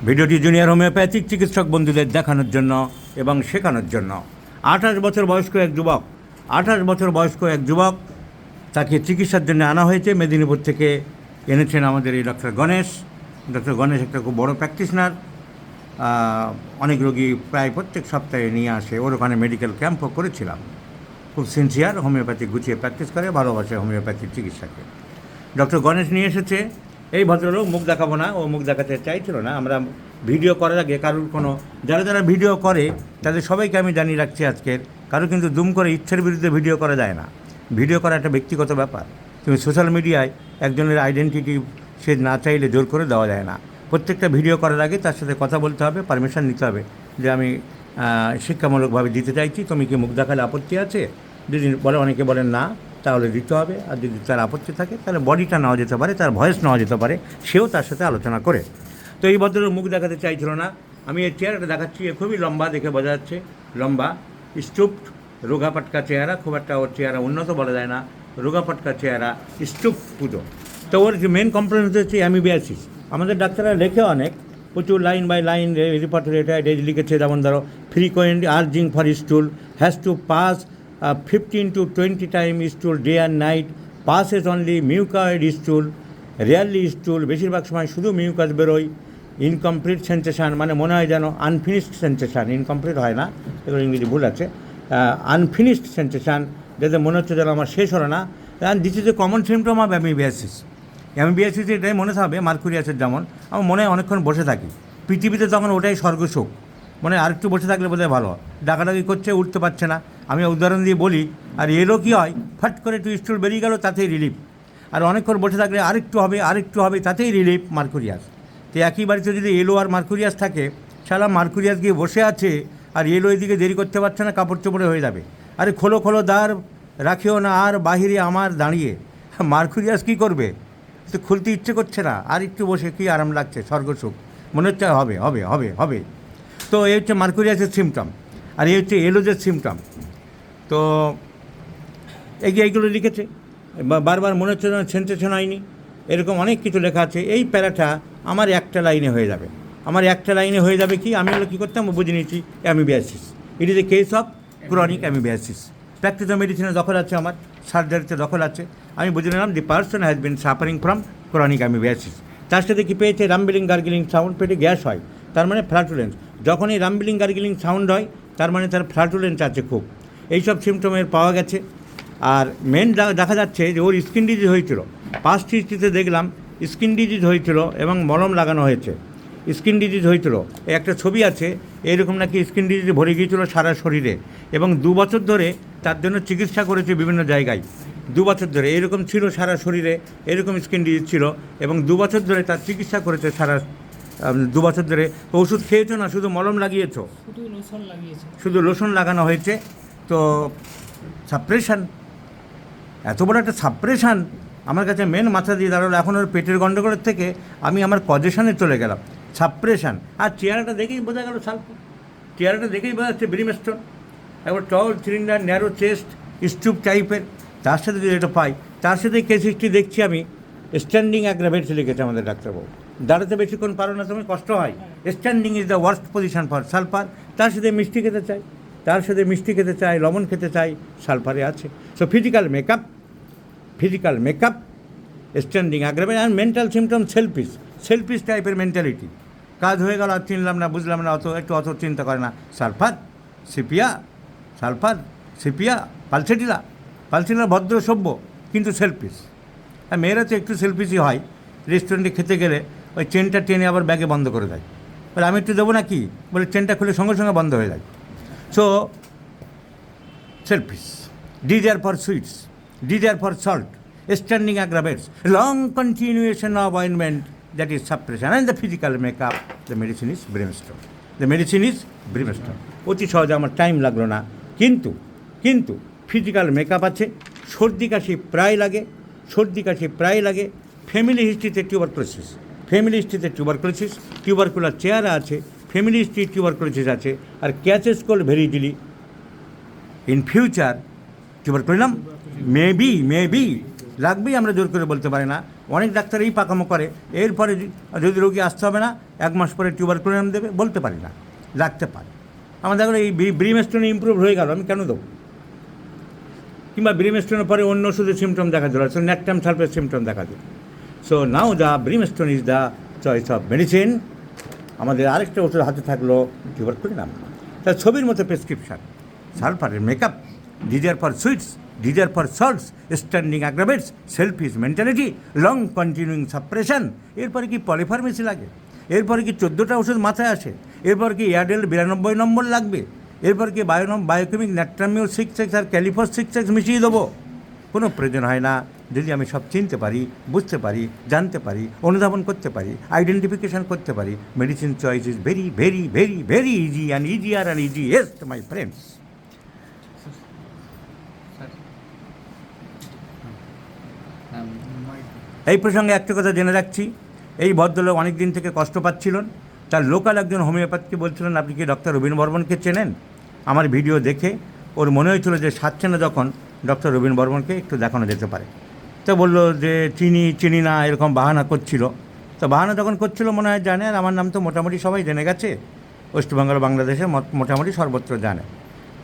ভিডিওটি junior homeopathic চিকিৎসক বন্ধুদের দেখানোর জন্য এবং শেখানোর জন্য। 28 বছর বয়স্ক এক যুবক, 28 বছর বয়স্ক এক যুবক, তাকে চিকিৎসার জন্য আনা হয়েছে। মেদিনীপুর থেকে এনেছেন আমাদের এই ডক্টর গণেশ। ডক্টর গণেশ একটা খুব বড়ো প্র্যাকটিশনার, অনেক রোগী প্রায় প্রত্যেক সপ্তাহে নিয়ে আসে। ওর ওখানে মেডিকেল ক্যাম্পও করেছিলাম। খুব সিনসিয়ার, হোমিওপ্যাথি গুছিয়ে প্র্যাকটিস করে, ভালোবাসে হোমিওপ্যাথিক চিকিৎসাকে। ডক্টর গণেশ নিয়ে এসেছে। এই ভদ্রলোক, মুখ দেখাবো না, ও মুখ দেখাতে চাইছিল না। আমরা ভিডিও করার আগে কারোর যারা যারা ভিডিও করে তাদের সবাইকে আমি জানিয়ে রাখছি আজকের, কারো কিন্তু দুম করে ইচ্ছের বিরুদ্ধে ভিডিও করা যায় না। ভিডিও করা একটা ব্যক্তিগত ব্যাপার। তুমি সোশ্যাল মিডিয়ায় একজনের আইডেন্টিটি সে না চাইলে জোর করে দেওয়া যায় না। প্রত্যেকটা ভিডিও করার আগে তার সাথে কথা বলতে হবে, পারমিশন নিতে হবে যে আমি শিক্ষামূলকভাবে দিতে চাইছি, তুমি কি মুখ দেখালে আপত্তি আছে? যদি বলে, অনেকে বলেন না, তাহলে দিতে হবে। আর যদি তার আপত্তি থাকে তাহলে বডিটা নেওয়া যেতে পারে, তার ভয়েস নেওয়া যেতে পারে, সেও তার সাথে আলোচনা করে। তো এই ভদ্রলোক মুখ দেখাতে চাইছিল না। আমি এই চেহারাটা দেখাচ্ছি, এ খুবই লম্বা, দেখে বোঝা যাচ্ছে লম্বা, স্টুপড, রোগাপাটকা চেহারা, খুব একটা ওর চেহারা উন্নত বলা যায় না, রোগাপাটকা চেহারা, স্টুপ পুজো। তো ওর যে মেন কমপ্লেন হচ্ছে অ্যামিবিয়াসিস। আমাদের ডাক্তাররা লেখে অনেক, প্রচুর লাইন বাই লাইন রিপোর্টের এটা লিখেছে। যেমন ধরো, frequent urging for স্টুল, has to pass 15 to 20 time স্টুল day and night, passes only mucoid স্টুল, rarely স্টুল, বেশিরভাগ সময় শুধু মিউকাস বেরোয়। ইনকমপ্লিট সেন্সেশন, মানে মনে হয় যেন আনফিনিশড সেন্সেশন, ইনকমপ্লিট হয় না, এগুলো ইংরেজি ভুল আছে, আনফিনিশড সেন্সেশন, যাতে মনে হচ্ছে যেন আমার শেষ হলো না। And this is a common symptom of amoebiasis. Amoebiasis এটাই মনে থাকবে, মার্কুরিয়াসের যেমন। আমার মনে হয় অনেকক্ষণ বসে থাকি পৃথিবীতে, তখন ওটাই স্বর্গসুখ। মানে আরেকটু বসে থাকলে বোধহয় ভালো। ডাকাডাকি করছে, উঠতে পারছে না। আমি উদাহরণ দিয়ে বলি, আর এরও কী হয়, ফাট করে একটু স্টুল বেরিয়ে গেল, তাতেই রিলিফ। আর অনেকক্ষণ বসে থাকলে আরেকটু হবে, আরেকটু হবে, তাতেই রিলিফ, মার্কুরিয়াস। তো একই বাড়িতে যদি এলো আর মার্কুরিয়াস থাকে, সারা মার্কুরিয়াস গিয়ে বসে আছে, আর এলো এদিকে দেরি করতে পারছে না, কাপড় চোপড়ে হয়ে যাবে। আরে খোলো খোলো দ্বার, রাখিও না আর বাহিরে আমার দাঁড়িয়ে। মার্কুরিয়াস কী করবে? তো খুলতে ইচ্ছে করছে না, আর একটু বসে কী আরাম লাগছে, স্বর্গসুখ, মনে হচ্ছে হবে হবে হবে হবে। তো এই হচ্ছে মার্কুরিয়াসের সিমটম, আর এই হচ্ছে এলোজের সিমটম। তো এইগুলো লিখেছে, বারবার মনে হচ্ছে না সেন্সেশন হয়নি, এরকম অনেক কিছু লেখা আছে। এই প্যারাটা আমার একটা লাইনে হয়ে যাবে, আমার একটা লাইনে হয়ে যাবে কি, আমি হলো কী করতাম বুঝে নিয়েছি, amoebiasis. It is a case of chronic amoebiasis. Practice মেডিসিনে দখল আছে, আমার সার্জারিতে দখল আছে। আমি বুঝে নিলাম the person has been suffering from chronic amoebiasis. তার সাথে কি পেয়েছে, রাম্বলিং গার্গলিং সাউন্ড, পেটে গ্যাস হয়, তার মানে ফ্ল্যাটুলেন্স। যখন এই রাম্বলিং গার্গলিং সাউন্ড হয়, তার মানে তার ফ্ল্যাটুলেন্স আছে খুব। এইসব সিমটমের পাওয়া গেছে। আর মেন দেখা যাচ্ছে যে ওর স্কিন ডিজিজ হয়েছিল। পাস্ট হিস্ট্রিতে দেখলাম স্কিন ডিজিজ হয়েছিল এবং মলম লাগানো হয়েছে। স্কিন ডিজিজ হয়েছিল, একটা ছবি আছে, এরকম নাকি স্কিন ডিজিজ ভরে গিয়েছিল সারা শরীরে, এবং 2 বছর ধরে তার জন্য চিকিৎসা করেছে বিভিন্ন জায়গায়। 2 বছর ধরে এরকম ছিল সারা শরীরে, এরকম স্কিন ডিজিজ ছিল, এবং 2 বছর ধরে তার চিকিৎসা করেছে সারা 2 বছর ধরে। ওষুধ খেয়েছো না, শুধু মলম লাগিয়েছো, শুধু লোশন লাগানো হয়েছে। তো সাপ্রেশন, এত বড় একটা সাপ্রেশন আমার কাছে মেন মাথা দিয়ে দাঁড়ালো। এখন ওর পেটের গণ্ডগোলের থেকে আমি আমার পজিশনে চলে গেলাম, সাপ্রেশন। আর চেহারাটা দেখেই বোঝা গেল সালফার, চেহারাটা দেখেই বোঝা যাচ্ছে ব্রিমস্টোন। একবার টল সিলিন্ডার, ন্যারো চেস্ট, স্টুপ টাইপের। তার সাথে যদি এটা পাই, তার সাথে কেস হিস্ট্রি দেখছি আমি, স্ট্যান্ডিং অ্যাগ্রাভেটস লিখেছে আমাদের ডাক্তারবাবু। দাঁড়াতে বেশিক্ষণ পারো না তুমি, কষ্ট হয়। Standing is the worst position for sulphur. তার সাথে মিষ্টি খেতে চাই, তার সাথে মিষ্টি খেতে চাই, লবণ খেতে চাই, সালফারে আছে। So physical makeup, standing aggravate. And mental symptom, selfish টাইপের মেন্টালিটি। কাজ হয়ে গেল, আর চিনলাম না, বুঝলাম না, অত চিন্তা করে না। সালফার, সিপিয়া, পালসেটিলা ভদ্র সভ্য, কিন্তু সেলফিশ। আর মেয়েরা তো একটু সেলফিশই হয়। রেস্টুরেন্টে খেতে গেলে ওই চেনটা টেনে আবার ব্যাগে বন্ধ করে দেয়, বলে আমি একটু দেবো না কি, বলে চেনটা খুলে সঙ্গে সঙ্গে বন্ধ হয়ে যায়। So selfish. Desire for sweets, desire for salt, standing aggravates, long continuation of ointment, that is suppression. And the physical makeup, the medicine is brimstone. অতি সহজে, আমার টাইম লাগলো না। কিন্তু ফিজিক্যাল মেকআপ আছে। সর্দি কাশি প্রায় লাগে। ফ্যামিলি হিস্ট্রিতে টিউবারকুলার চেহারা আছে, ফ্যামিলি হিস্ট্রি টিউবারকুলোসিস আছে। আর catches cold very easily in future tuberculinum maybe লাগবেই, আমরা জোর করে বলতে পারি না। অনেক ডাক্তার এই পাকামো করে, এরপরে যদি রোগী আসতে হবে না 1 মাস পরে টিউবারকুলোনাম দেবে, বলতে পারি না, রাখতে পারে। আমাদের এই ব্রিমস্টোনে ইমপ্রুভ হয়ে গেল, আমি কেন দেবো? কিংবা ব্রিমস্টোনের পরে অন্য ওষুধের সিমটম দেখা দিল, সো ন্যাট্রাম সালফের সিমটম দেখা দিল। So now the brimstone is the choice of medicine. আমাদের আরেকটা ওষুধ হাতে থাকলো টিউবারকুলোনাম, তার ছবির মতো প্রেসক্রিপশান, সালফারের makeup, desire for sweets, desire for salts, standing aggravates, selfish mentality, long continuing suppression. এরপরে কি পলিফার্মেসি লাগে? এরপরে কি 14টা ওষুধ মাথায় আসে? এরপর কি এয়ারডেল 92 নম্বর লাগবে? এরপর কি বায়োকেমিক ন্যাট্রামিউল 6X আর ক্যালিফস 6X মিশিয়ে দেবো? কোনো প্রয়োজন হয় না। যদি আমি সব চিনতে পারি, বুঝতে পারি, জানতে পারি, অনুধাবন করতে পারি, আইডেন্টিফিকেশান করতে পারি, medicine choice is very very very very easy and easier and easiest my friends. এই প্রসঙ্গে একটা কথা জেনে রাখছি, এই ভদ্রলোক অনেক দিন থেকে কষ্ট পাচ্ছিলেন। তার লোকাল একজন হোমিওপ্যাথকে বলছিলেন, আপনি কি ডক্টর রবীন বর্মনকে চেনেন? আমার ভিডিও দেখে ওর মনে হয়েছিল যে সারছে না, যখন ডক্টর রবীন বর্মনকে একটু দেখানো যেতে পারে। তো বললো যে চিনি না, এরকম বাহানা করছিল। তো বাহানা যখন করছিল মনে হয় জানে, আর আমার নাম তো মোটামুটি সবাই জেনে গেছে, ওয়েস্টবেঙ্গল বাংলাদেশে মোটামুটি সর্বত্র জানে।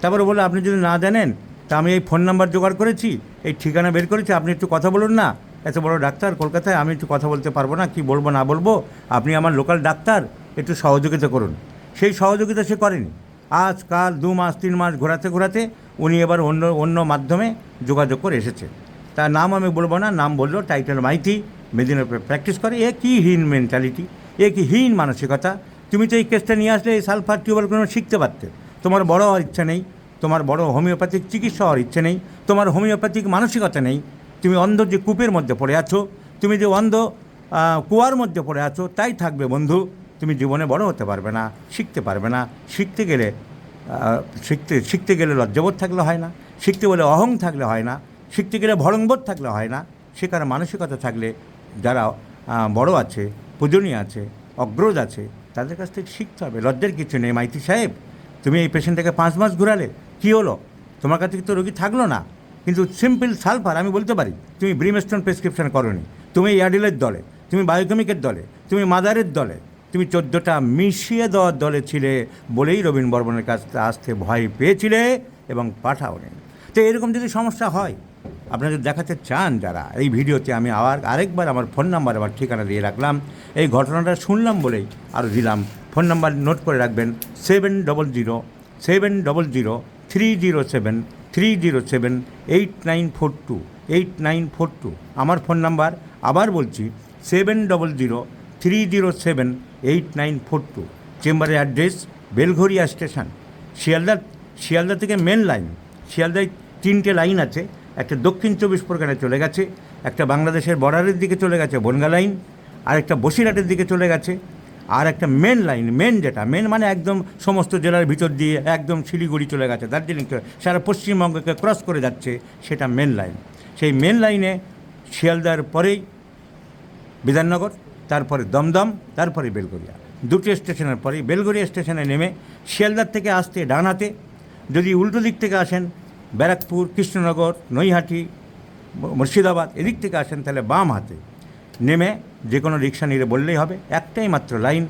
তারপরে বললো, আপনি যদি না জানেন তা আমি এই ফোন নাম্বার জোগাড় করেছি, এই ঠিকানা বের করেছি, আপনি একটু কথা বলুন না। এত বড় ডাক্তার কলকাতায়, আমি একটু কথা বলতে পারবো না, কি বলবো না বলবো, আপনি আমার লোকাল ডাক্তার, একটু সহযোগিতা করুন। সেই সহযোগিতা সে করেনি। আজকাল 2 মাস 3 মাস ঘোরাতে ঘোরাতে উনি এবার অন্য মাধ্যমে যোগাযোগ করে এসেছে। তার নাম আমি বলবো না, নাম বললো টাইটেল মাইতি, মেদিনীপুরে প্র্যাকটিস করে। এ কি হীন মেন্টালিটি, এ কি হীন মানসিকতা! তুমি তো এই কেসটা নিয়ে আসলে এই সালফার টিউবারকুলোনাম শিখতে পারতে। তোমার বড় হওয়ার ইচ্ছা নেই, তোমার বড় হোমিওপ্যাথিক চিকিৎসা হওয়ার ইচ্ছে নেই, তোমার হোমিওপ্যাথিক মানসিকতা নেই। তুমি অন্ধ যে কূপের মধ্যে পড়ে আছো, তুমি যে অন্ধ কুয়ার মধ্যে পড়ে আছো, তাই থাকবে বন্ধু। তুমি জীবনে বড় হতে পারবে না, শিখতে পারবে না। শিখতে গেলে লজ্জাবোধ থাকলে হয় না, শিখতে বলে অহং থাকলে হয় না, শিখতে গেলে ভরংবোধ থাকলে হয় না। শেখার মানসিকতা থাকলে যারা বড় আছে, পূজনীয় আছে, অগ্রজ আছে, তাদের কাছ থেকে শিখতে হবে। লজ্জার কিছু নেই। মাইতি সাহেব, তুমি এই পেশেন্টটাকে 5 মাস ঘোরালে, কী হলো? তোমার কাছে তো রোগী থাকলো না, কিন্তু সিম্পল সালফার আমি বলতে পারি তুমি ব্রিমস্টোন প্রেসক্রিপশন করোনি, তুমি এয়ারডেলের দলে, তুমি বায়োকেমিকের দলে, তুমি মাদারের দলে, তুমি 14টা মিশিয়ে দেওয়ার দলে ছিলে বলেই রবীন বর্মনের কাছ থেকে আসতে ভয় পেয়েছিলে এবং পাঠাওনি। তো এরকম যদি সমস্যা হয়, আপনারা যদি দেখাতে চান যারা, এই ভিডিওতে আমি আরেকবার আমার ফোন নাম্বার, আমার ঠিকানা দিয়ে রাখলাম। এই ঘটনাটা শুনলাম বলেই আরও দিলাম। ফোন নাম্বার নোট করে রাখবেন, 700-307-8942, 8942 আমার ফোন নাম্বার। আবার বলছি, 700-307-8942। চেম্বারের অ্যাড্রেস বেলঘরিয়া স্টেশন, শিয়ালদা থেকে মেন লাইন। শিয়ালদায় 3টে লাইন আছে, একটা দক্ষিণ 24 পরগনায় চলে গেছে, একটা বাংলাদেশের বর্ডারের দিকে চলে গেছে বনগা লাইন, আর একটা বসিরহাটের দিকে চলে গেছে, আর একটা মেন লাইন, যেটা মেন মানে একদম সমস্ত জেলার ভিতর দিয়ে একদম শিলিগুড়ি চলে গেছে, দার্জিলিং চলে, সারা পশ্চিমবঙ্গকে ক্রস করে যাচ্ছে, সেটা মেন লাইন। সেই মেন লাইনে শিয়ালদার পরেই বিধাননগর, তারপরে দমদম, তারপরে বেলঘরিয়া। 2টে স্টেশনের পরেই বেলঘরিয়া স্টেশনে নেমে শিয়ালদার থেকে আসতে ডান হাতে, যদি উল্টো দিক থেকে আসেন ব্যারাকপুর, কৃষ্ণনগর, নৈহাটি, মুর্শিদাবাদ এদিক থেকে আসেন, তাহলে বাম হাতে নেমে যে কোনো রিক্সা নিয়ে বললেই হবে। একটাই মাত্র লাইন,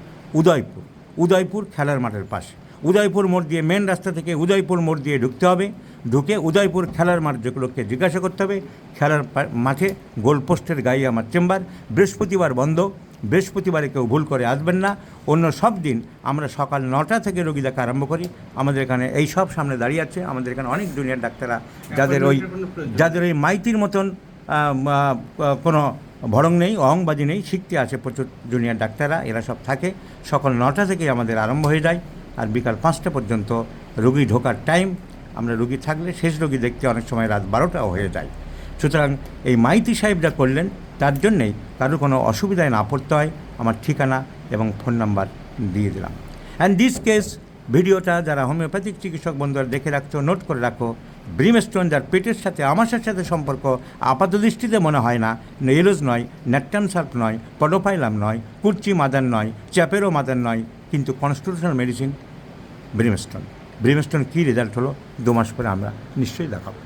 উদয়পুর খেলার মাঠের পাশে। উদয়পুর মোড় দিয়ে, মেন রাস্তা থেকে উদয়পুর মোড় দিয়ে ঢুকতে হবে। ঢুকে উদয়পুর খেলার মাঠ যেগুলোকে জিজ্ঞাসা করতে হবে। খেলার মাঠে গোলপোস্টের গায়ে আমার চেম্বার। বৃহস্পতিবার বন্ধ, বৃহস্পতিবারে কেউ ভুল করে আসবেন না। অন্য সব দিন আমরা সকাল 9টা থেকে রোগী দেখা আরম্ভ করি। আমাদের এখানে এই সব সামনে দাঁড়িয়ে আছে, আমাদের এখানে অনেক জুনিয়র ডাক্তাররা, যাদের ওই মাইতির মতন কোনো ভরং নেই, অহংবাজি নেই, শিখতে আসে প্রচুর জুনিয়র ডাক্তাররা, এরা সব থাকে। সকাল 9টা থেকেই আমাদের আরম্ভ হয়ে যায়, আর বিকাল 5টা পর্যন্ত রোগী ঢোকার টাইম। আমরা রোগী থাকলে শেষ রোগী দেখতে অনেক সময় রাত 12টাও হয়ে যায়। সুতরাং এই মাইতি সাহেব যা করলেন, তার জন্যেই কারোর কোনো অসুবিধায় না পড়তে হয়, আমার ঠিকানা এবং ফোন নাম্বার দিয়ে দিলাম। অ্যান্ড দিস কেস ভিডিওটা যারা হোমিওপ্যাথিক চিকিৎসক বন্ধুরা দেখে রাখছো, নোট করে রাখো। ব্রিমস্টোন যার পেটের সাথে আমাশার সাথে সম্পর্ক আপাত দৃষ্টিতে মনে হয় না, এলোজ নয়, ন্যাট্রাম সাল্ফ নয়, পডোফাইলাম নয়, কুর্চি মাদার নয়, চ্যাপেরো মাদার নয়, কিন্তু কনস্টিটিউশনাল মেডিসিন ব্রিমস্টোন কী রেজাল্ট হলো 2 মাস পরে আমরা নিশ্চয়ই দেখাবো।